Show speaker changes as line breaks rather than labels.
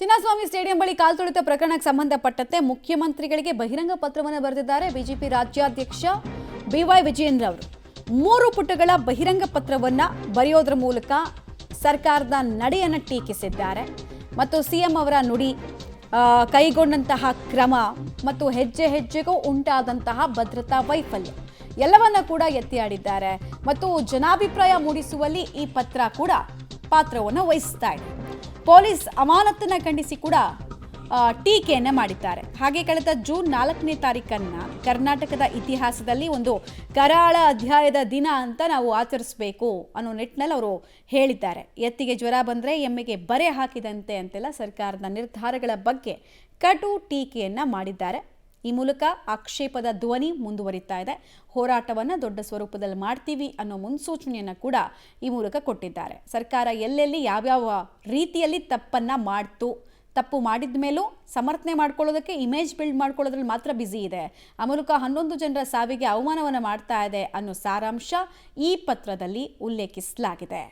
Chinnaswamy stadium ಬಳಿ ಕಾಲ್ ತುಳಿತ ಪ್ರಕರಣಕ್ಕೆ ಸಂಬಂಧಪಟ್ಟಂತೆ ಮುಖ್ಯಮಂತ್ರಿಗಳಿಗೆ ಬಹಿರಂಗ ಪತ್ರವನ್ನು ಬರೆದಿದ್ದಾರೆ ಬಿಜೆಪಿ ರಾಜ್ಯಾಧ್ಯಕ್ಷ ಬಿವೈ ವಿಜಯೇಂದ್ರ ಅವರು 3 ಪುಟಗಳ ಬಹಿರಂಗ ಪತ್ರವನ್ನು ಬರೆಯೋದ್ರ ಮೂಲಕ ಸರ್ಕಾರದ ನಡೆಯನ್ನು ಟೀಕಿಸಿದ್ದಾರೆ ಮತ್ತು ಸಿಎಂ ಅವರ ನುಡಿ ಕೈಗೊಂಡಂತಹ ಕ್ರಮ ಮತ್ತು ಹೆಜ್ಜೆ ಹೆಜ್ಜೆಗೂ ಉಂಟಾದಂತಹ ಭದ್ರತಾ ವೈಫಲ್ಯ ಎಲ್ಲವನ್ನ ಕೂಡ ಎತ್ತಿಯಾಡಿದ್ದಾರೆ ಮತ್ತು ಜನಾಭಿಪ್ರಾಯ ಮೂಡಿಸುವಲ್ಲಿ ಈ ಪತ್ರ ಕೂಡ ಪಾತ್ರವನ್ನು ವಹಿಸ್ತಾ ಇದೆ. ಪೊಲೀಸ್ ಅಮಾನತನ್ನ ಖಂಡಿಸಿ ಕೂಡ ಟೀಕೆಯನ್ನ ಮಾಡಿದ್ದಾರೆ. ಹಾಗೆ ಕಳೆದ ಜೂನ್ 4ನೇ ತಾರೀಕನ್ನ ಕರ್ನಾಟಕದ ಇತಿಹಾಸದಲ್ಲಿ ಒಂದು ಕರಾಳ ಅಧ್ಯಾಯದ ದಿನ ಅಂತ ನಾವು ಆಚರಿಸಬೇಕು ಅನ್ನೋ ನಿಟ್ಟಿನಲ್ಲಿ ಅವರು ಹೇಳಿದ್ದಾರೆ. ಎತ್ತಿಗೆ ಜ್ವರ ಬಂದರೆ ಎಮ್ಮೆಗೆ ಬರೆ ಹಾಕಿದಂತೆ ಅಂತೆಲ್ಲ ಸರ್ಕಾರದ ನಿರ್ಧಾರಗಳ ಬಗ್ಗೆ ಕಟು ಟೀಕೆಯನ್ನ ಮಾಡಿದ್ದಾರೆ. ಈ ಮೂಲಕ ಆಕ್ಷೇಪದ ಧ್ವನಿ ಮುಂದುವರಿತಾ ಇದೆ. ಹೋರಾಟವನ್ನು ದೊಡ್ಡ ಸ್ವರೂಪದಲ್ಲಿ ಮಾಡ್ತೀವಿ ಅನ್ನೋ ಮುನ್ಸೂಚನೆಯನ್ನು ಕೂಡ ಈ ಮೂಲಕ ಕೊಟ್ಟಿದ್ದಾರೆ. ಸರ್ಕಾರ ಎಲ್ಲೆಲ್ಲಿ ಯಾವ್ಯಾವ ರೀತಿಯಲ್ಲಿ ತಪ್ಪು ಮಾಡಿದ ಮೇಲೂ ಸಮರ್ಥನೆ ಮಾಡ್ಕೊಳ್ಳೋದಕ್ಕೆ ಇಮೇಜ್ ಬಿಲ್ಡ್ ಮಾಡ್ಕೊಳ್ಳೋದ್ರಲ್ಲಿ ಮಾತ್ರ ಬ್ಯುಸಿ ಇದೆ. ಆ ಮೂಲಕ 11 ಜನರ ಸಾವಿಗೆ ಅವಮಾನವನ್ನು ಮಾಡ್ತಾ ಇದೆ ಅನ್ನೋ ಸಾರಾಂಶ ಈ ಪತ್ರದಲ್ಲಿ ಉಲ್ಲೇಖಿಸಲಾಗಿದೆ.